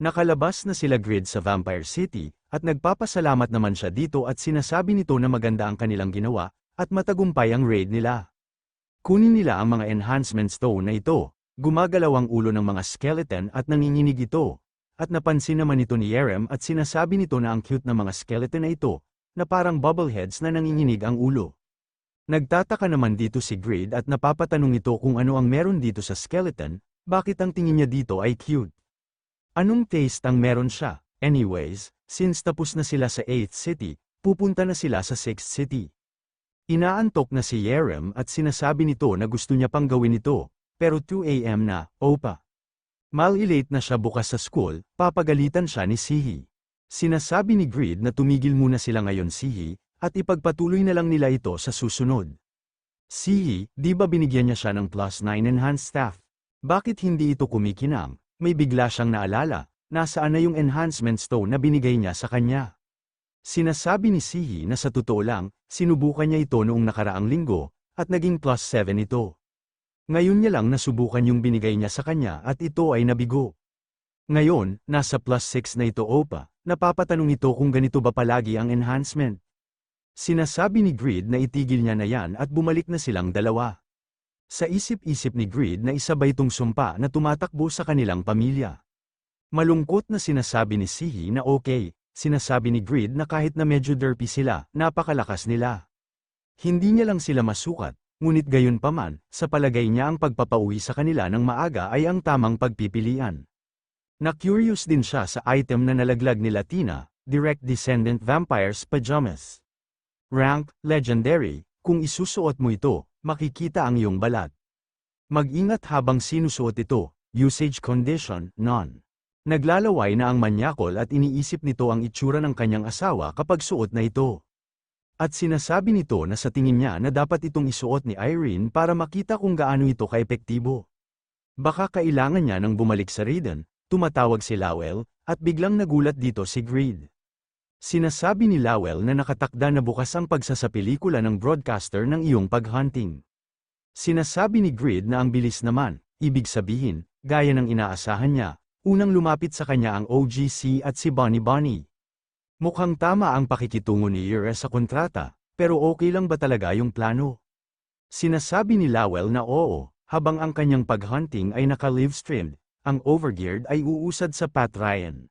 Nakalabas na sila Grid sa Vampire City, at nagpapasalamat naman siya dito at sinasabi nito na maganda ang kanilang ginawa, at matagumpay ang raid nila. Kunin nila ang mga enhancement stone na ito, gumagalaw ang ulo ng mga skeleton at nanginginig ito. At napansin naman ito ni Yerem at sinasabi nito na ang cute na mga skeleton na ito, na parang bubbleheads na nanginginig ang ulo. Nagtataka naman dito si Grid at napapatanong ito kung ano ang meron dito sa skeleton, bakit ang tingin niya dito ay cute. Anong taste ang meron siya? Anyways, since tapos na sila sa 8th city, pupunta na sila sa 6th city. Inaantok na si Yerem at sinasabi nito na gusto niya pang gawin ito, pero 2 AM na, opa. Mal-late na siya bukas sa school, papagalitan siya ni Sihi. Sinasabi ni Grid na tumigil muna sila ngayon Sihi, at ipagpatuloy na lang nila ito sa susunod. Sihi, di ba binigyan niya siya ng +9 enhanced staff? Bakit hindi ito kumikinang? May bigla siyang naalala, nasaan na yung enhancement stone na binigay niya sa kanya. Sinasabi ni Sihi na sa totoo lang, sinubukan niya ito noong nakaraang linggo, at naging +7 ito. Ngayon niya lang nasubukan yung binigay niya sa kanya at ito ay nabigo. Ngayon, nasa +6 na ito opa, napapatanong ito kung ganito ba palagi ang enhancement. Sinasabi ni Grid na itigil niya na yan at bumalik na silang dalawa. Sa isip-isip ni Grid na isa ba itong sumpa na tumatakbo sa kanilang pamilya. Malungkot na sinasabi ni Sihi na okay, sinasabi ni Grid na kahit na medyo derpy sila, napakalakas nila. Hindi niya lang sila masukat, ngunit gayon paman, sa palagay niya ang pagpapauwi sa kanila ng maaga ay ang tamang pagpipilian. Na-curious din siya sa item na nalaglag ni Latina, Direct Descendant Vampire's Pajamas. Rank, Legendary, kung isusuot mo ito, makikita ang iyong balat. Mag-ingat habang sinusuot ito, usage condition, none. Naglalaway na ang manyakol at iniisip nito ang itsura ng kanyang asawa kapag suot na ito. At sinasabi nito na sa tingin niya na dapat itong isuot ni Irene para makita kung gaano ito kaepektibo. Baka kailangan niya nang bumalik sa Raiden, tumatawag si Lowell, at biglang nagulat dito si Grid. Sinasabi ni Lowell na nakatakda na bukas ang pagsasapelikula ng broadcaster ng iyong paghunting. Sinasabi ni Grid na ang bilis naman, ibig sabihin, gaya ng inaasahan niya, unang lumapit sa kanya ang OGC at si Bonnie Bonnie. Mukhang tama ang pakikitungo ni Ira sa kontrata, pero okay lang ba talaga yung plano? Sinasabi ni Lowell na oo, habang ang kanyang paghunting ay naka-livestreamed, ang Overgeared ay uusad sa Pat Ryan.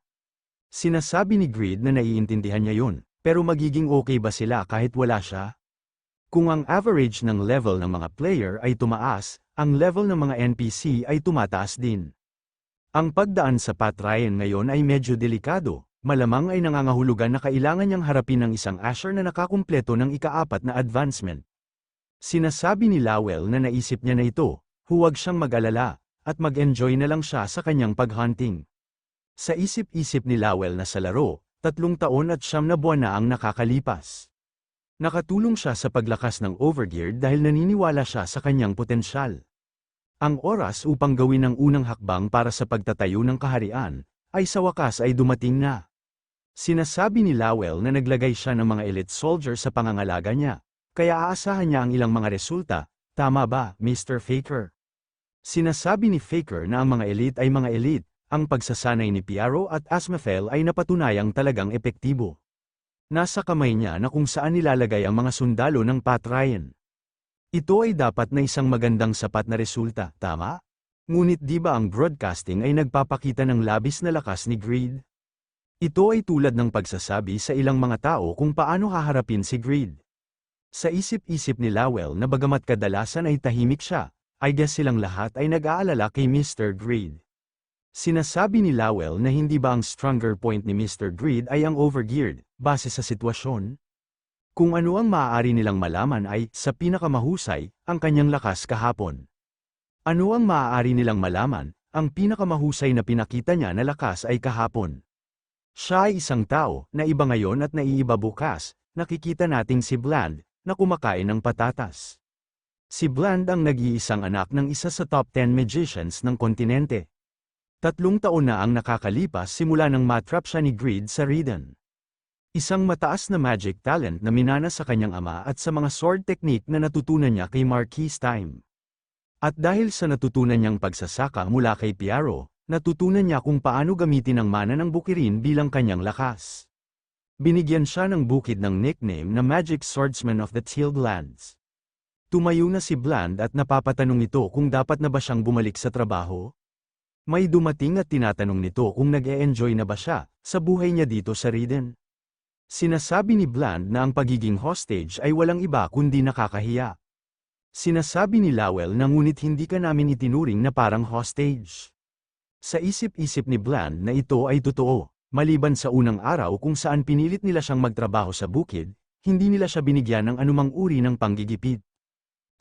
Sinasabi ni Grid na naiintindihan niya yun, pero magiging okay ba sila kahit wala siya? Kung ang average ng level ng mga player ay tumaas, ang level ng mga NPC ay tumataas din. Ang pagdaan sa Pat Ryan ngayon ay medyo delikado, malamang ay nangangahulugan na kailangan niyang harapin ng isang Asher na nakakumpleto ng ika-4 na advancement. Sinasabi ni Lowell na naisip niya na ito, huwag siyang mag-alala, at mag-enjoy na lang siya sa kanyang paghunting. Sa isip-isip ni Lowell na sa laro, 3 taon at 9 na buwan na ang nakakalipas. Nakatulong siya sa paglakas ng Overgeared dahil naniniwala siya sa kanyang potensyal. Ang oras upang gawin ang unang hakbang para sa pagtatayo ng kaharian, ay sa wakas ay dumating na. Sinasabi ni Lowell na naglagay siya ng mga elite soldier sa pangangalaga niya, kaya aasahan niya ang ilang mga resulta, tama ba, Mr. Faker? Sinasabi ni Faker na ang mga elite ay mga elite. Ang pagsasanay ni Piaro at Asmafel ay napatunayang talagang epektibo. Nasa kamay niya na kung saan nilalagay ang mga sundalo ng Pat Ryan. Ito ay dapat na isang magandang sapat na resulta, tama? Ngunit di ba ang broadcasting ay nagpapakita ng labis na lakas ni Grid? Ito ay tulad ng pagsasabi sa ilang mga tao kung paano haharapin si Grid. Sa isip-isip ni Lowell na bagamat kadalasan ay tahimik siya, I guess silang lahat ay nag-aalala kay Mr. Grid. Sinasabi ni Lowell na hindi ba ang stronger point ni Mr. Grid ay ang Overgeared, base sa sitwasyon? Kung ano ang maaari nilang malaman ay, sa pinakamahusay, ang kanyang lakas kahapon. Ano ang maaari nilang malaman, ang pinakamahusay na pinakita niya na lakas ay kahapon. Siya ay isang tao, na iba ngayon at naiiba bukas, nakikita nating si Bland, na kumakain ng patatas. Si Bland ang nag-iisang anak ng isa sa top 10 magicians ng kontinente. 3 taon na ang nakakalipas simula nang matrap siya ni Grid sa Raiden. Isang mataas na magic talent na minana sa kanyang ama at sa mga sword technique na natutunan niya kay Marquis Time. At dahil sa natutunan niyang pagsasaka mula kay Piaro, Natutunan niya kung paano gamitin ang mana ng bukirin bilang kanyang lakas. Binigyan siya ng bukid ng nickname na Magic Swordsman of the Tealed Lands. Tumayo na si Bland at napapatanong ito kung dapat na ba siyang bumalik sa trabaho. May dumating at tinatanong nito kung nag-e-enjoy na ba siya sa buhay niya dito sa Riden. Sinasabi ni Bland na ang pagiging hostage ay walang iba kundi nakakahiya. Sinasabi ni Lowell na ngunit hindi ka namin itinuring na parang hostage. Sa isip-isip ni Bland na ito ay totoo, maliban sa unang araw kung saan pinilit nila siyang magtrabaho sa bukid, hindi nila siya binigyan ng anumang uri ng panggigipit.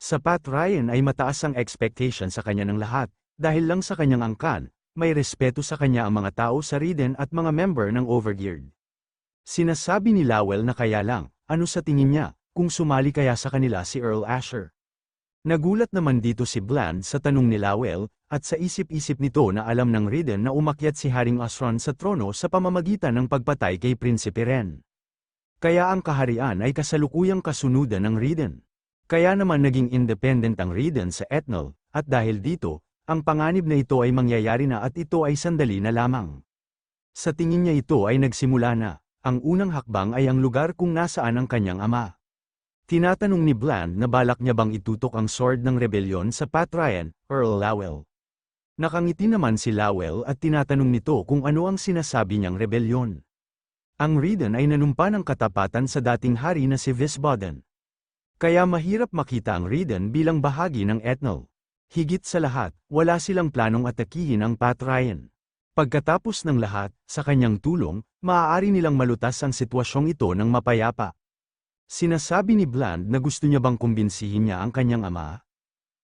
Sa Pat Ryan ay mataas ang expectation sa kanya ng lahat, dahil lang sa kanyang angkan, may respeto sa kanya ang mga tao sa Riden at mga member ng Overgeared. Sinasabi ni Lowell na kaya lang, ano sa tingin niya, kung sumali kaya sa kanila si Earl Asher. Nagulat naman dito si Bland sa tanong ni Lowell, at sa isip-isip nito na alam ng Riden na umakyat si Haring Osron sa trono sa pamamagitan ng pagpatay kay Prinsipe Ren. Kaya ang kaharian ay kasalukuyang kasunudan ng Riden. Kaya naman naging independent ang Riden sa Ethnal, at dahil dito, ang panganib na ito ay mangyayari na at ito ay sandali na lamang. Sa tingin niya ito ay nagsimula na, ang unang hakbang ay ang lugar kung nasaan ang kanyang ama. Tinatanong ni Bland na balak niya bang itutok ang sword ng rebelyon sa Pat Ryan, Earl Lowell. Nakangiti naman si Lowell at tinatanong nito kung ano ang sinasabi niyang rebelyon. Ang Riden ay nanumpa ng katapatan sa dating hari na si Visboden. Kaya mahirap makita ang Riden bilang bahagi ng Ethnal. Higit sa lahat, wala silang planong atakihin ang Pat Ryan. Pagkatapos ng lahat, sa kanyang tulong, maaari nilang malutas ang sitwasyong ito ng mapayapa. Sinasabi ni Bland na gusto niya bang kumbinsihin niya ang kanyang ama?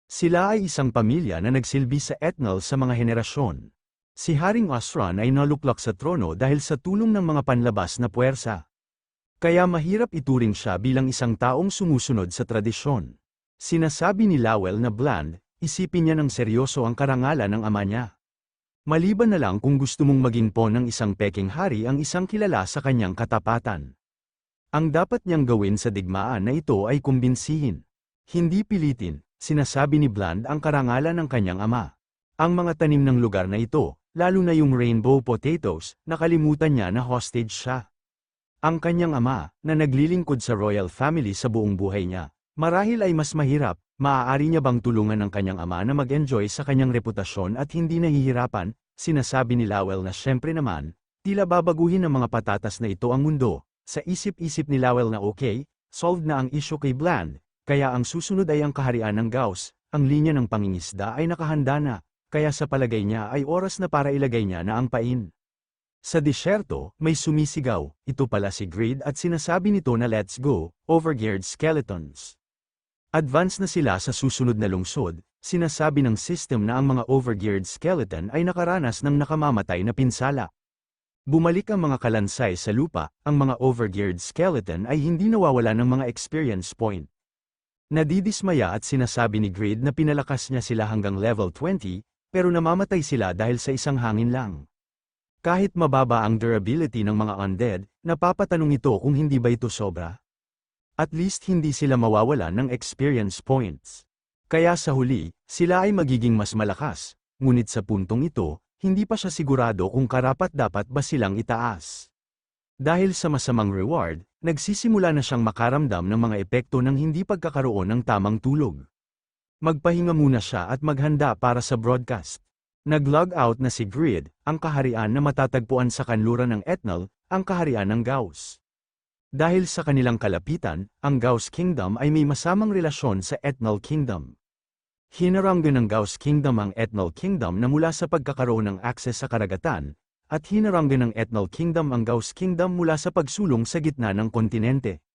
Sila ay isang pamilya na nagsilbi sa Ethnal sa mga henerasyon. Si Haring Osron ay naluklak sa trono dahil sa tulong ng mga panlabas na puwersa. Kaya mahirap ituring siya bilang isang taong sumusunod sa tradisyon. Sinasabi ni Lowell na Bland, isipin niya ng seryoso ang karangalan ng ama niya. Maliban na lang kung gusto mong maging pawn ng isang peking hari ang isang kilala sa kanyang katapatan. Ang dapat niyang gawin sa digmaan na ito ay kumbinsihin. Hindi pilitin, sinasabi ni Bland ang karangalan ng kanyang ama. Ang mga tanim ng lugar na ito, lalo na yung rainbow potatoes, nakalimutan niya na hostage siya. Ang kanyang ama, na naglilingkod sa royal family sa buong buhay niya, marahil ay mas mahirap, maaari niya bang tulungan ang kanyang ama na mag-enjoy sa kanyang reputasyon at hindi nahihirapan? Sinasabi ni Lowell na syempre naman, tila babaguhin ng mga patatas na ito ang mundo. Sa isip-isip ni Lowell na okay, solved na ang issue kay Bland, kaya ang susunod ay ang kaharian ng Gauss, ang linya ng pangingisda ay nakahanda na, kaya sa palagay niya ay oras na para ilagay niya na ang pain. Sa disyerto, may sumisigaw, ito pala si Greed at sinasabi nito na let's go, Overgeared Skeletons. Advance na sila sa susunod na lungsod, sinasabi ng system na ang mga Overgeared Skeleton ay nakaranas ng nakamamatay na pinsala. Bumalik ang mga kalansay sa lupa, ang mga Overgeared Skeleton ay hindi nawawala ng mga experience point. Nadidismaya at sinasabi ni Greed na pinalakas niya sila hanggang level 20, pero namamatay sila dahil sa isang hangin lang. Kahit mababa ang durability ng mga undead, napapatanong ito kung hindi ba ito sobra. At least hindi sila mawawalan ng experience points. Kaya sa huli, sila ay magiging mas malakas, ngunit sa puntong ito, hindi pa siya sigurado kung karapat-dapat ba silang itaas. Dahil sa masamang reward, nagsisimula na siyang makaramdam ng mga epekto ng hindi pagkakaroon ng tamang tulog. Magpahinga muna siya at maghanda para sa broadcast. Nag-log out na si Grid, ang kaharian na matatagpuan sa kanluran ng Ethnal, ang kaharian ng Gauss. Dahil sa kanilang kalapitan, ang Gauss Kingdom ay may masamang relasyon sa Ethnal Kingdom. Hinaranggan ng Gauss Kingdom ang Ethnal Kingdom na mula sa pagkakaroon ng akses sa karagatan, at hinaranggan ng Ethnal Kingdom ang Gauss Kingdom mula sa pagsulong sa gitna ng kontinente.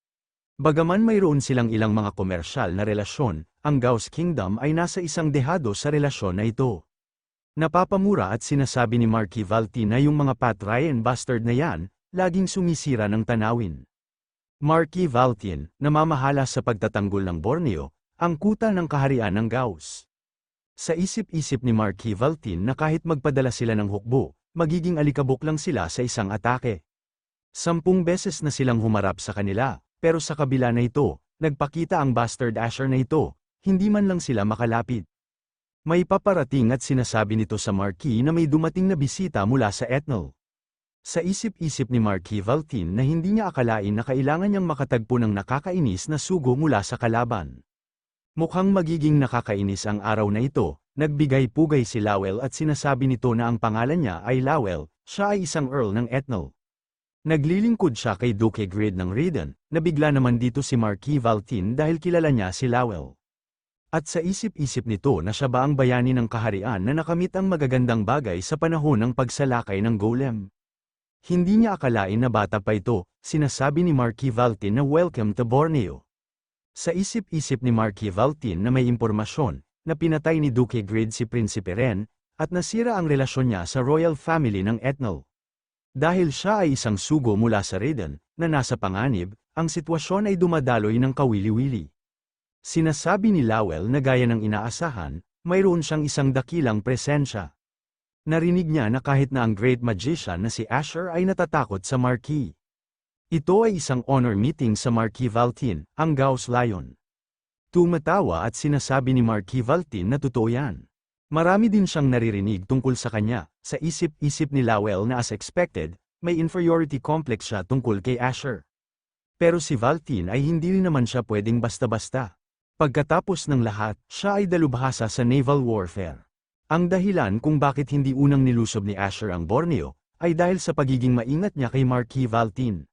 Bagaman mayroon silang ilang mga komersyal na relasyon, ang Gauss Kingdom ay nasa isang dehado sa relasyon na ito. Napapamura at sinasabi ni Marquis Valti na yung mga Pat Ryan bastard na yan, laging sumisira ng tanawin. Marquis Valtin, namamahala sa pagtatanggol ng Borneo, ang kuta ng kaharian ng Gauss. Sa isip-isip ni Marquis Valtin na kahit magpadala sila ng hukbo, magiging alikabok lang sila sa isang atake. 10 beses na silang humarap sa kanila, pero sa kabila na ito, nagpakita ang bastard Asher na ito, hindi man lang sila makalapit. May paparating at sinasabi nito sa Marquis na may dumating na bisita mula sa Etnal. Sa isip-isip ni Marquis Valtin na hindi niya akalain na kailangan niyang makatagpo ng nakakainis na sugo mula sa kalaban. Mukhang magiging nakakainis ang araw na ito, nagbigay-pugay si Lowell at sinasabi nito na ang pangalan niya ay Lowell, siya ay isang Earl ng Etnal. Naglilingkod siya kay Duke Grid ng Redon, nabigla naman dito si Marquis Valtin dahil kilala niya si Lowell. At sa isip-isip nito na siya ba ang bayani ng kaharian na nakamit ang magagandang bagay sa panahon ng pagsalakay ng golem. Hindi niya akalain na bata pa ito, sinasabi ni Marquis Valtin na welcome to Borneo. Sa isip-isip ni Marquis Valtin na may impormasyon, na pinatay ni Duke Grid si Prinsipe Ren, at nasira ang relasyon niya sa royal family ng Etnal. Dahil siya ay isang sugo mula sa Redon, na nasa panganib, ang sitwasyon ay dumadaloy ng kawili-wili. Sinasabi ni Lowell na gaya ng inaasahan, mayroon siyang isang dakilang presensya. Narinig niya na kahit na ang great magician na si Asher ay natatakot sa Marquis. Ito ay isang honor meeting sa Marquis Valtin, ang Gauss Lion. Tumatawa at sinasabi ni Marquis Valtin na totoo yan. Marami din siyang naririnig tungkol sa kanya, sa isip-isip ni Lowell na as expected, may inferiority complex siya tungkol kay Asher. Pero si Valtin ay hindi rin naman siya pwedeng basta-basta. Pagkatapos ng lahat, siya ay dalubhasa sa naval warfare. Ang dahilan kung bakit hindi unang nilusob ni Asher ang Borneo, ay dahil sa pagiging maingat niya kay Marquis Valtin.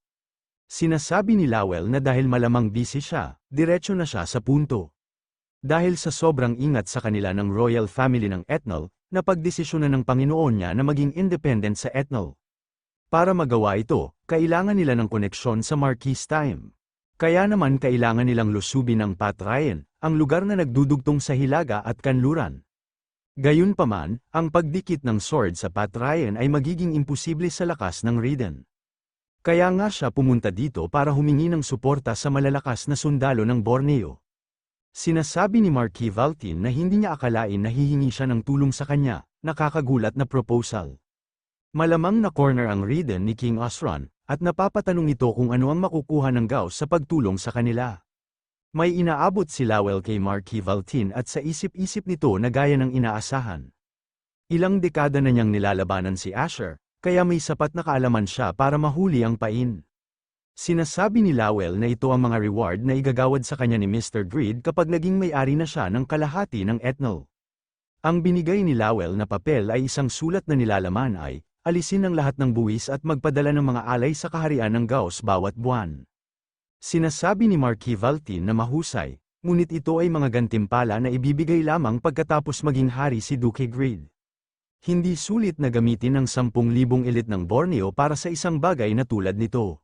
Sinasabi ni Lowell na dahil malamang busy siya, diretso na siya sa punto. Dahil sa sobrang ingat sa kanila ng royal family ng Etnal, napagdesisyonan ng Panginoon niya na maging independent sa Etnal. Para magawa ito, kailangan nila ng koneksyon sa Marquis time. Kaya naman kailangan nilang lusubin ang Patrayan, ang lugar na nagdudugtong sa Hilaga at Kanluran. Gayunpaman, ang pagdikit ng sword sa Patrayan ay magiging imposible sa lakas ng Redon. Kaya nga siya pumunta dito para humingi ng suporta sa malalakas na sundalo ng Borneo. Sinasabi ni Marquis Valtin na hindi niya akalain na hihingi siya ng tulong sa kanya, nakakagulat na proposal. Malamang na corner ang Redon ni King Osron, at napapatanong ito kung ano ang makukuha ng Gauss sa pagtulong sa kanila. May inaabot si Lowell kay Marquis Valtin at sa isip-isip nito na gaya ng inaasahan. Ilang dekada na niyang nilalabanan si Asher, kaya may sapat na kaalaman siya para mahuli ang pain. Sinasabi ni Lowell na ito ang mga reward na igagawad sa kanya ni Mr. Grid kapag naging may-ari na siya ng kalahati ng Etnal. Ang binigay ni Lowell na papel ay isang sulat na nilalaman ay, alisin ang lahat ng buwis at magpadala ng mga alay sa kaharian ng Gauss bawat buwan. Sinasabi ni Marquis Valtin na mahusay, ngunit ito ay mga gantimpala na ibibigay lamang pagkatapos maging hari si Duke Grid. Hindi sulit na gamitin ang 10,000 elite ng Borneo para sa isang bagay na tulad nito.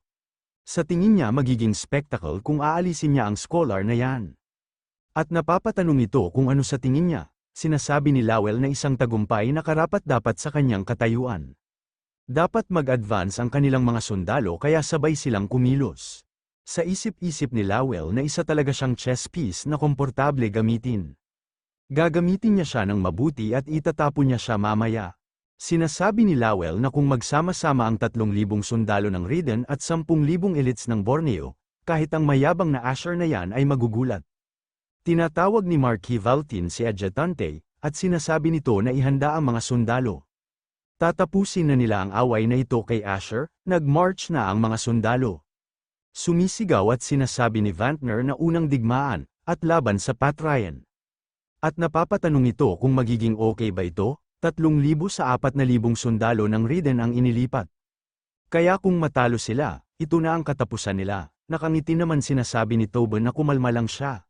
Sa tingin niya magiging spectacle kung aalisin niya ang scholar na yan. At napapatanong ito kung ano sa tingin niya, sinasabi ni Lowell na isang tagumpay na karapat-dapat sa kanyang katayuan. Dapat mag-advance ang kanilang mga sundalo kaya sabay silang kumilos. Sa isip-isip ni Lowell na isa talaga siyang chess piece na komportable gamitin. Gagamitin niya siya ng mabuti at itatapon niya siya mamaya. Sinasabi ni Lowell na kung magsama-sama ang 3,000 sundalo ng Redon at 10,000 elites ng Borneo, kahit ang mayabang na Asher na yan ay magugulat. Tinatawag ni Marquis Valtin si Adjutante, at sinasabi nito na ihanda ang mga sundalo. Tatapusin na nila ang away na ito kay Asher, nag-march na ang mga sundalo. Sumisigaw at sinasabi ni Vantner na unang digmaan, at laban sa Patrayan. At napapatanong ito kung magiging okay ba ito, 3,000 sa 4,000 sundalo ng Redon ang inilipat. Kaya kung matalo sila, ito na ang katapusan nila, nakangiti naman sinasabi ni Tobin na kumalma lang siya.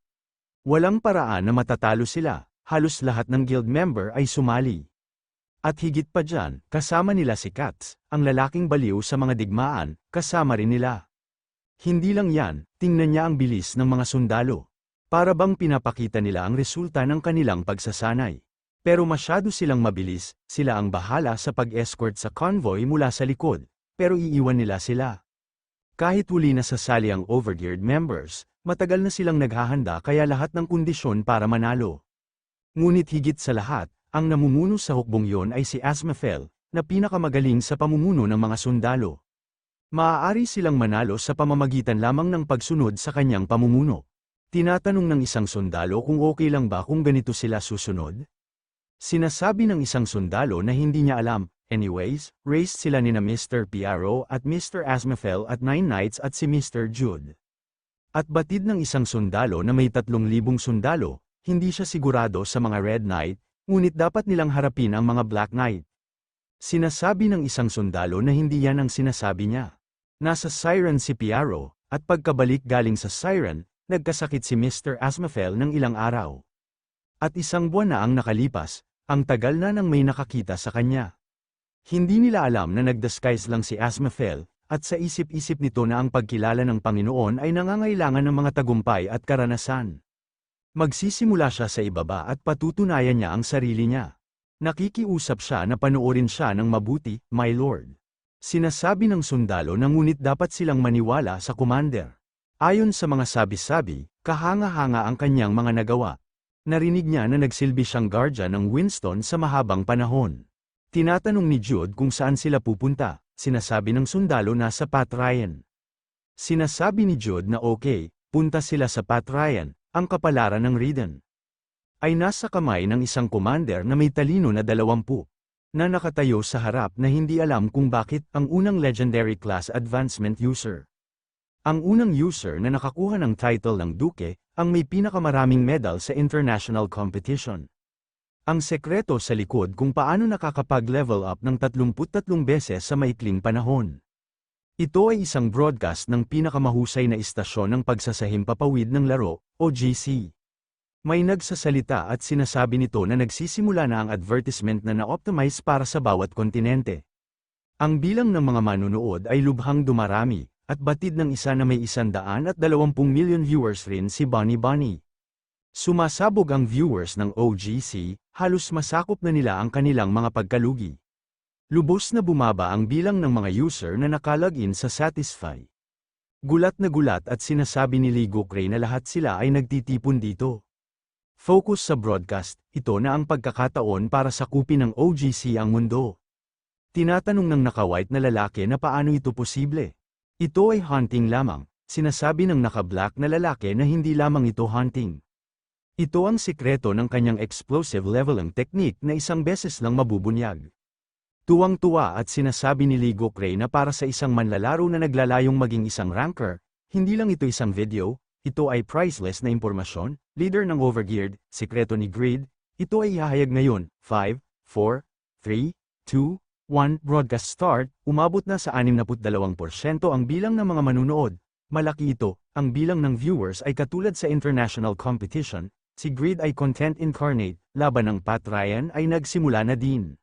Walang paraan na matatalo sila, halos lahat ng guild member ay sumali. At higit pa dyan, kasama nila si Katz, ang lalaking baliw sa mga digmaan, kasama rin nila. Hindi lang yan, tingnan niya ang bilis ng mga sundalo. Para bang pinapakita nila ang resulta ng kanilang pagsasanay. Pero masyado silang mabilis, sila ang bahala sa pag-escort sa convoy mula sa likod, pero iiwan nila sila. Kahit huli na sasali ang overgeared members, matagal na silang naghahanda kaya lahat ng kondisyon para manalo. Ngunit higit sa lahat, ang namumuno sa hukbong yon ay si Asmaphel, na pinakamagaling sa pamumuno ng mga sundalo. Maaari silang manalo sa pamamagitan lamang ng pagsunod sa kanyang pamumuno. Tinatanong ng isang sundalo kung okay lang ba kung ganito sila susunod? Sinasabi ng isang sundalo na hindi niya alam. Anyways, raced sila nina Mr. Piaro at Mr. Asmafel at 9 Knights at si Mr. Jude. At batid ng isang sundalo na may 3,000 sundalo, hindi siya sigurado sa mga Red Knight, ngunit dapat nilang harapin ang mga Black Knight. Sinasabi ng isang sundalo na hindi yan ang sinasabi niya. Nasa Siren si Piaro, at pagkabalik galing sa Siren, nagkasakit si Mr. Asmafel ng ilang araw. At 1 buwan na ang nakalipas, ang tagal na nang may nakakita sa kanya. Hindi nila alam na nagdisguise lang si Asmafel, at sa isip-isip nito na ang pagkilala ng Panginoon ay nangangailangan ng mga tagumpay at karanasan. Magsisimula siya sa ibaba at patutunayan niya ang sarili niya. Nakikiusap siya na panoorin siya ng mabuti, my lord. Sinasabi ng sundalo na ngunit dapat silang maniwala sa commander. Ayon sa mga sabi-sabi, kahanga-hanga ang kanyang mga nagawa. Narinig niya na nagsilbi siyang guardian ng Winston sa mahabang panahon. Tinatanong ni Jude kung saan sila pupunta, sinasabi ng sundalo na sa Pat Ryan. Sinasabi ni Jude na okay, punta sila sa Pat Ryan, ang kapalaran ng Raiden. Ay nasa kamay ng isang commander na may talino na 20, na nakatayo sa harap na hindi alam kung bakit ang unang legendary class advancement user. Ang unang user na nakakuha ng title ng Duke, ang may pinakamaraming medal sa international competition. Ang sekreto sa likod kung paano nakakapag-level up ng 33 beses sa maikling panahon. Ito ay isang broadcast ng pinakamahusay na istasyon ng pagsasahimpapawid ng laro, o GC. May nagsasalita at sinasabi nito na nagsisimula na ang advertisement na na-optimize para sa bawat kontinente. Ang bilang ng mga manunood ay lubhang dumarami, at batid ng isa na may 120 million viewers rin si Bunny Bunny. Sumasabog ang viewers ng OGC, halos masakop na nila ang kanilang mga pagkalugi. Lubos na bumaba ang bilang ng mga user na nakalagin sa Satisfy. Gulat na gulat at sinasabi ni Lee Gokray na lahat sila ay nagtitipon dito. Focus sa broadcast, ito na ang pagkakataon para sakupin ng OGC ang mundo. Tinatanong ng naka-white na lalaki na paano ito posible. Ito ay hunting lamang, sinasabi ng naka-black na lalaki na hindi lamang ito hunting. Ito ang sikreto ng kanyang explosive leveling technique na isang beses lang mabubunyag. Tuwang-tuwa at sinasabi ni Lee Gokray na para sa isang manlalaro na naglalayong maging isang ranker, hindi lang ito isang video, ito ay priceless na impormasyon, leader ng Overgeared, sikreto ni Greed, ito ay ihahayag ngayon, 5, 4, 3, 2, 1, broadcast start, umabot na sa 62% ang bilang ng mga manunood, malaki ito, ang bilang ng viewers ay katulad sa international competition, si Greed ay content incarnate, laban ng Pat Ryan ay nagsimula na din.